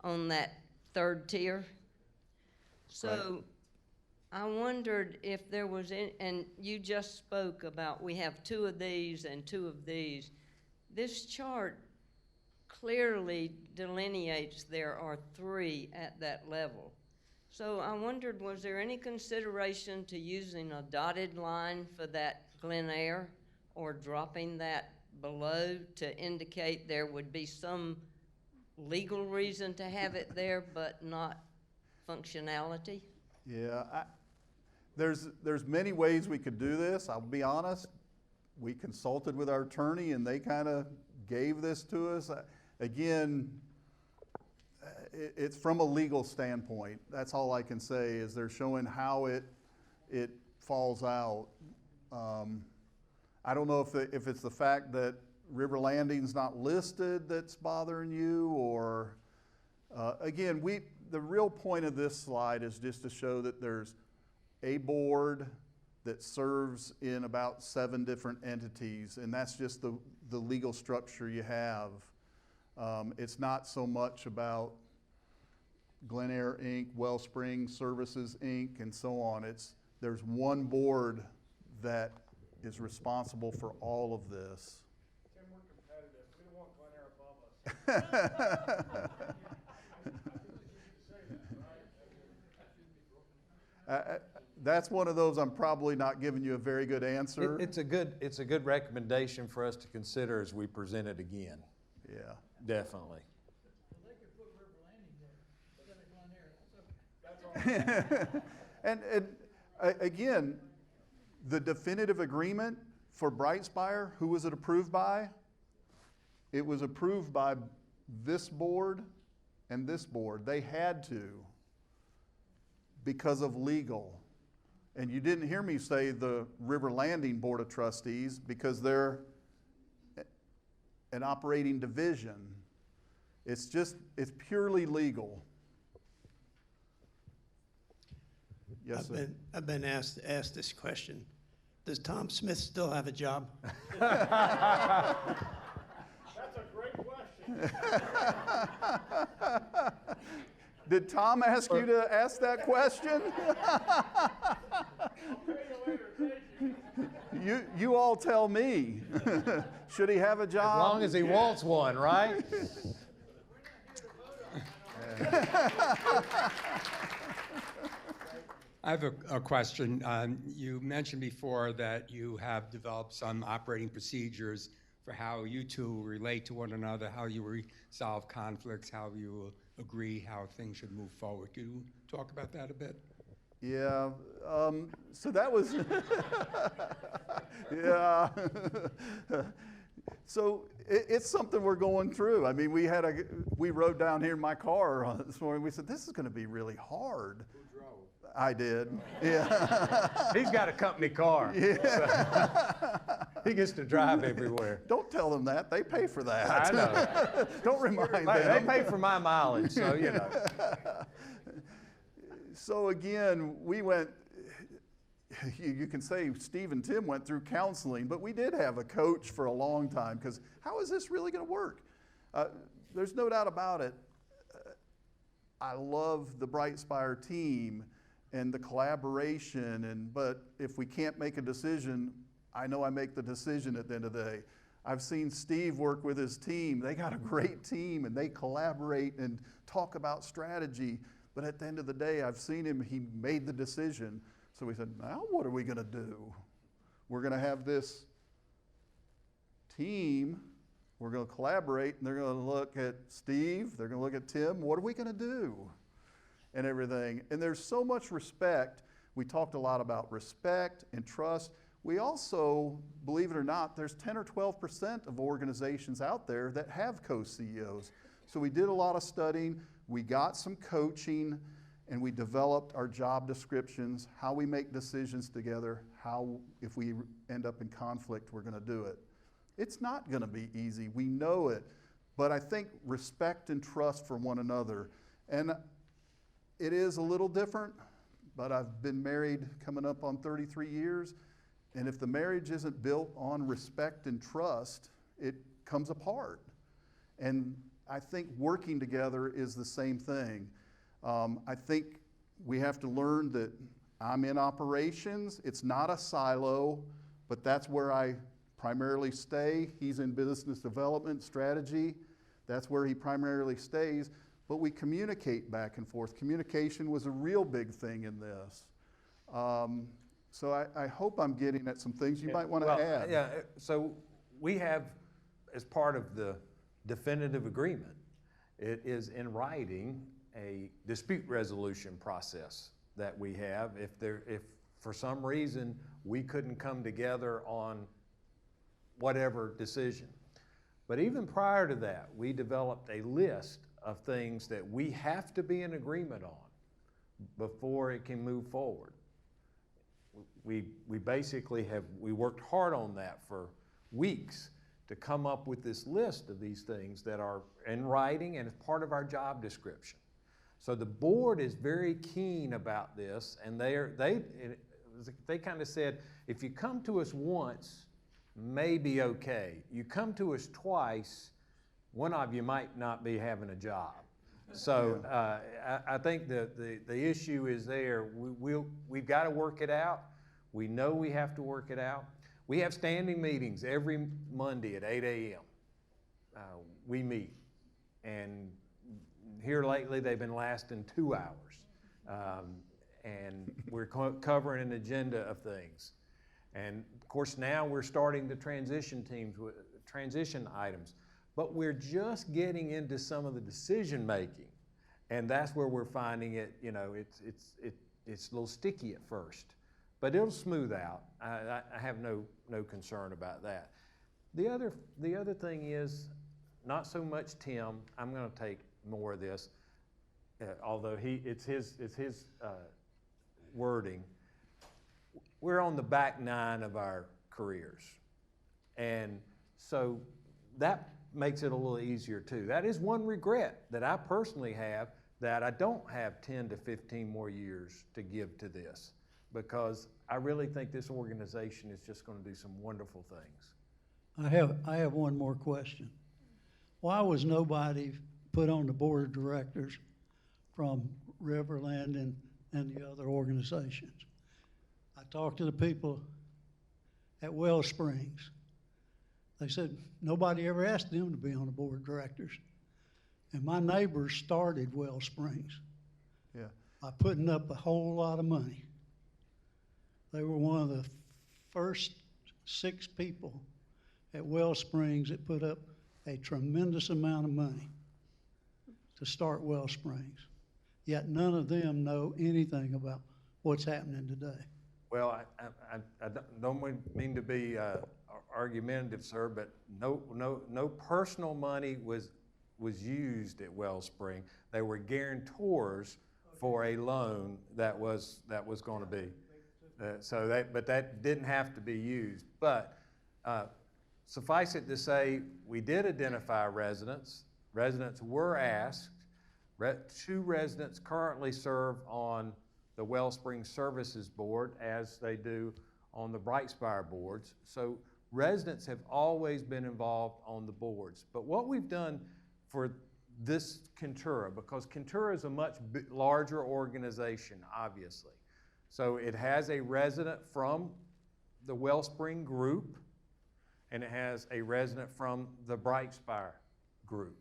on that 3rd tier. So I wondered if there was any, and you just spoke about we have 2 of these and 2 of these. This chart clearly delineates there are 3 at that level. So I wondered, was there any consideration to using a dotted line for that Glen Eyre, or dropping that below to indicate there would be some legal reason to have it there but not functionality? Yeah, there's many ways we could do this. I'll be honest, we consulted with our attorney and they kind of gave this to us. Again, it's from a legal standpoint. That's all I can say, is they're showing how it falls out. I don't know if it's the fact that River Landing's not listed that's bothering you, or again, the real point of this slide is just to show that there's a board that serves in about 7 different entities, and that's just the legal structure you have. It's not so much about Glen Eyre Inc., Wellspring Services Inc., and so on. There's one board that is responsible for all of this. Tim, we're competitive. We don't want Glen Eyre above us. That's one of those I'm probably not giving you a very good answer. It's a good recommendation for us to consider as we present it again. Yeah. Definitely. They could put River Landing there, instead of Glen Eyre. And again, the definitive agreement for Brightspire, who was it approved by? It was approved by this board and this board. They had to because of legal. And you didn't hear me say the River Landing Board of Trustees because they're an operating division. It's purely legal. Yes, sir. I've been asked this question. Does Tom Smith still have a job? That's a great question. Did Tom ask you to ask that question? You all tell me. Should he have a job? As long as he wants one, right? I have a question. You mentioned before that you have developed some operating procedures for how you two relate to one another, how you resolve conflicts, how you agree how things should move forward. Could you talk about that a bit? Yeah, so that was, yeah. So it's something we're going through. I mean, we rode down here in my car this morning. We said, this is going to be really hard. Who drove? I did, yeah. He's got a company car. Yeah. So he gets to drive everywhere. Don't tell them that. They pay for that. I know. Don't remind them. They pay for my mileage, so you know. So again, we went, you can say Steve and Tim went through counseling, but we did have a coach for a long time because how is this really going to work? There's no doubt about it. I love the Brightspire team and the collaboration, but if we can't make a decision, I know I make the decision at the end of the day. I've seen Steve work with his team. They got a great team and they collaborate and talk about strategy. But at the end of the day, I've seen him, he made the decision. So we said, now what are we going to do? We're going to have this team, we're going to collaborate, and they're going to look at Steve, they're going to look at Tim, what are we going to do? And everything. And there's so much respect. We talked a lot about respect and trust. We also, believe it or not, there's 10 or 12% of organizations out there that have co-CEOs. So we did a lot of studying. We got some coaching, and we developed our job descriptions, how we make decisions together, how, if we end up in conflict, we're going to do it. It's not going to be easy. We know it. But I think respect and trust for one another. And it is a little different, but I've been married coming up on 33 years. And if the marriage isn't built on respect and trust, it comes apart. And I think working together is the same thing. I think we have to learn that I'm in operations. It's not a silo, but that's where I primarily stay. He's in business development strategy. That's where he primarily stays. But we communicate back and forth. Communication was a real big thing in this. So I hope I'm getting at some things you might want to add. Yeah, so we have, as part of the definitive agreement, it is in writing a dispute resolution process that we have. If for some reason we couldn't come together on whatever decision. But even prior to that, we developed a list of things that we have to be in agreement on before it can move forward. We basically we worked hard on that for weeks to come up with this list of these things that are in writing and as part of our job description. So the board is very keen about this, and they kind of said, if you come to us once, maybe okay. You come to us twice, one of you might not be having a job. So I think the issue is there. We've got to work it out. We know we have to work it out. We have standing meetings every Monday at 8 a.m. We meet, and here lately they've been lasting 2 hours. And we're covering an agenda of things. And of course now we're starting the transition teams with transition items. But we're just getting into some of the decision making. And that's where we're finding it, you know, it's a little sticky at first. But it'll smooth out. I have no concern about that. The other thing is, not so much Tim, I'm going to take more of this. although it's his wording, we're on the back nine of our careers. And so that makes it a little easier too. That is one regret that I personally have, that I don't have 10 to 15 more years to give to this, because I really think this organization is just going to do some wonderful things. I have one more question. Why was nobody put on the board of directors from Riverland and the other organizations? I talked to the people at Wellsprings. They said nobody ever asked them to be on the board of directors. And my neighbors started Wellsprings Yeah. by putting up a whole lot of money. They were one of the first 6 people at Wellsprings that put up a tremendous amount of money to start Wellsprings. Yet none of them know anything about what's happening today. Well, I don't mean to be argumentative, sir, but no personal money was used at Wellspring. They were guarantors for a loan that was going to be. But that didn't have to be used. But suffice it to say, we did identify residents. Residents were asked. 2 residents currently serve on the Wellspring Services Board, as they do on the Brightspire boards. So residents have always been involved on the boards. But what we've done for this Kentura, because Kentura is a much larger organization, obviously. So it has a resident from the Wellspring group, and it has a resident from the Brightspire group.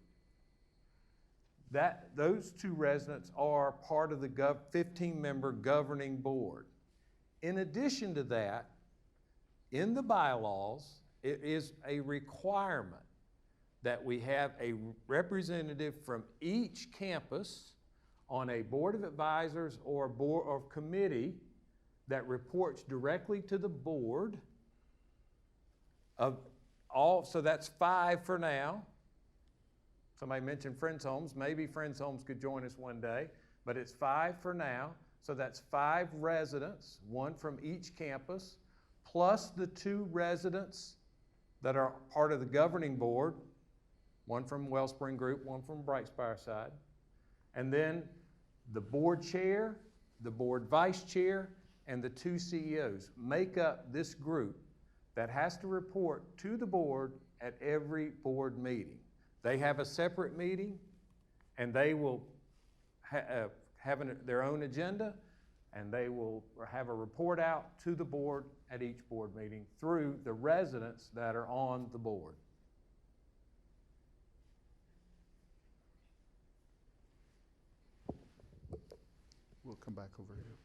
Those 2 residents are part of the 15-member governing board. In addition to that, in the bylaws, it is a requirement that we have a representative from each campus on a board of advisors or a board or committee that reports directly to the board of all. So that's 5 for now. Somebody mentioned Friends Homes. Maybe Friends Homes could join us one day, but it's 5 for now. So that's 5 residents, 1 from each campus, plus the 2 residents that are part of the governing board, 1 from Wellspring Group, 1 from Brightspire side. And then the board chair, the board vice chair, and the 2 CEOs make up this group that has to report to the board at every board meeting. They have a separate meeting, and they will have their own agenda, and they will have a report out to the board at each board meeting through the residents that are on the board. We'll come back over here.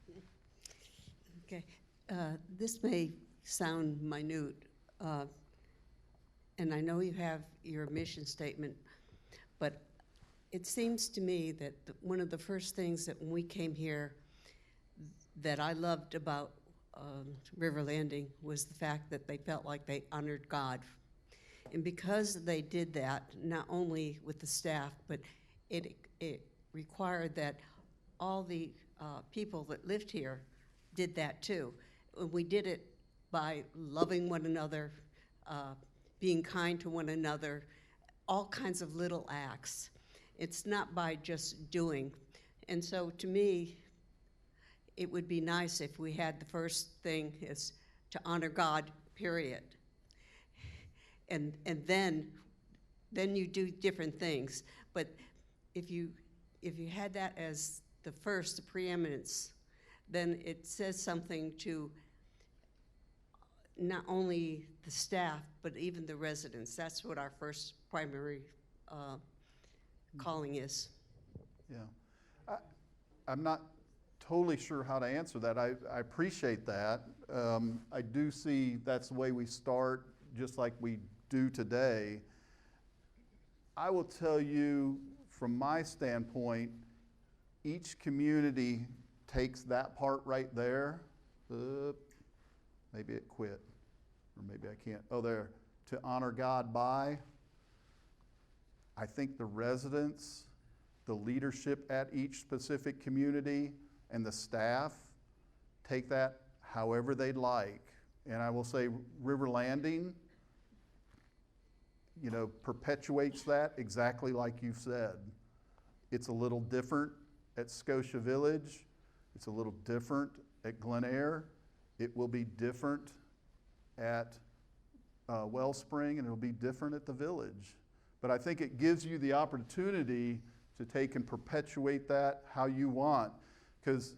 Okay, this may sound minute, and I know you have your mission statement, but it seems to me that one of the first things that when we came here that I loved about River Landing was the fact that they felt like they honored God. And because they did that, not only with the staff, but it required that all the people that lived here did that too. We did it by loving one another, being kind to one another, all kinds of little acts. It's not by just doing. And so to me, it would be nice if we had the first thing is to honor God, period. And then you do different things. But if you had that as the first, the preeminence, then it says something to not only the staff, but even the residents. That's what our first primary calling is. Yeah. I'm not totally sure how to answer that. I appreciate that. I do see that's the way we start, just like we do today. I will tell you, from my standpoint, each community takes that part right there. Maybe it quit, or maybe I can't. Oh, there. To honor God by. I think the residents the leadership at each specific community and the staff take that however they'd like. And I will say River Landing, you know, perpetuates that exactly like you said. It's a little different at Scotia Village. It's a little different at Glen Eyre. It will be different at Wellspring, and it'll be different at the Village. But I think it gives you the opportunity to take and perpetuate that how you want. Because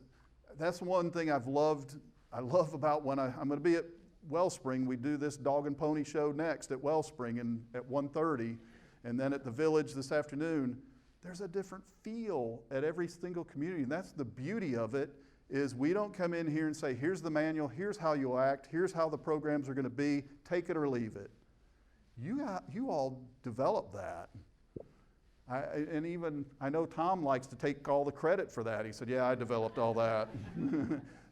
that's one thing I love about when I'm going to be at Wellspring. We do this dog and pony show next at Wellspring at 1:30, and then at the Village this afternoon. There's a different feel at every single community, and that's the beauty of it, is we don't come in here and say, here's the manual, here's how you'll act, here's how the programs are going to be, take it or leave it. You all develop that. And even, I know Tom likes to take all the credit for that. He said, yeah, I developed all that.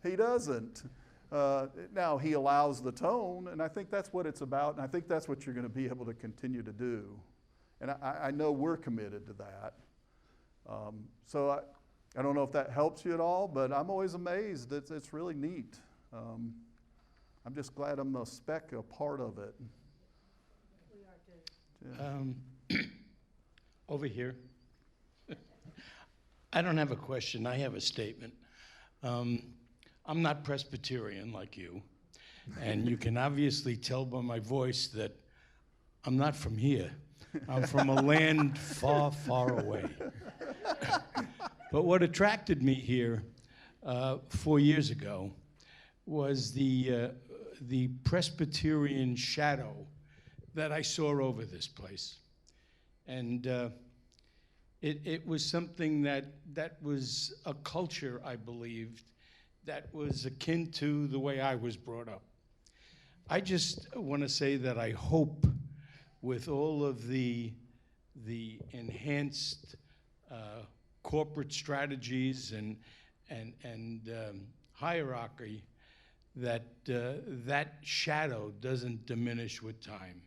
He doesn't. Now, he allows the tone, and I think that's what it's about, and I think that's what you're going to be able to continue to do. And I know we're committed to that. So I don't know if that helps you at all, but I'm always amazed. It's really neat. I'm just glad I'm a part of it. We are too. Over here. I don't have a question, I have a statement. I'm not Presbyterian like you, and you can obviously tell by my voice that I'm not from here. I'm from a land far, far away. But what attracted me here 4 years ago was the Presbyterian shadow that I saw over this place. And it was something that was a culture, I believed, that was akin to the way I was brought up. I just want to say that I hope with all of the enhanced corporate strategies and hierarchy, that that shadow doesn't diminish with time,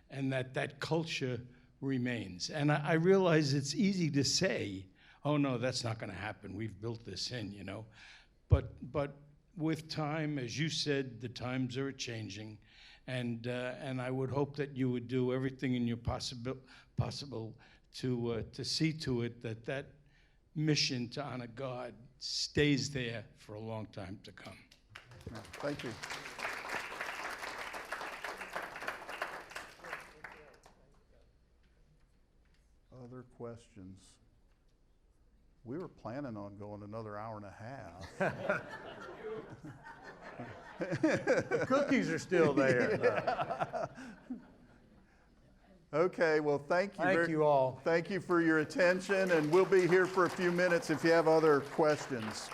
and that culture remains. And I realize it's easy to say, oh no, that's not going to happen. We've built this in, you know. But with time, as you said, the times are changing, and I would hope that you would do everything in your possible to see to it that mission to honor God stays there for a long time to come. Thank you. Other questions? We were planning on going another hour and a half. The cookies are still there. Yeah. Okay, well, thank you. Thank you all. Thank you for your attention, and we'll be here for a few minutes if you have other questions.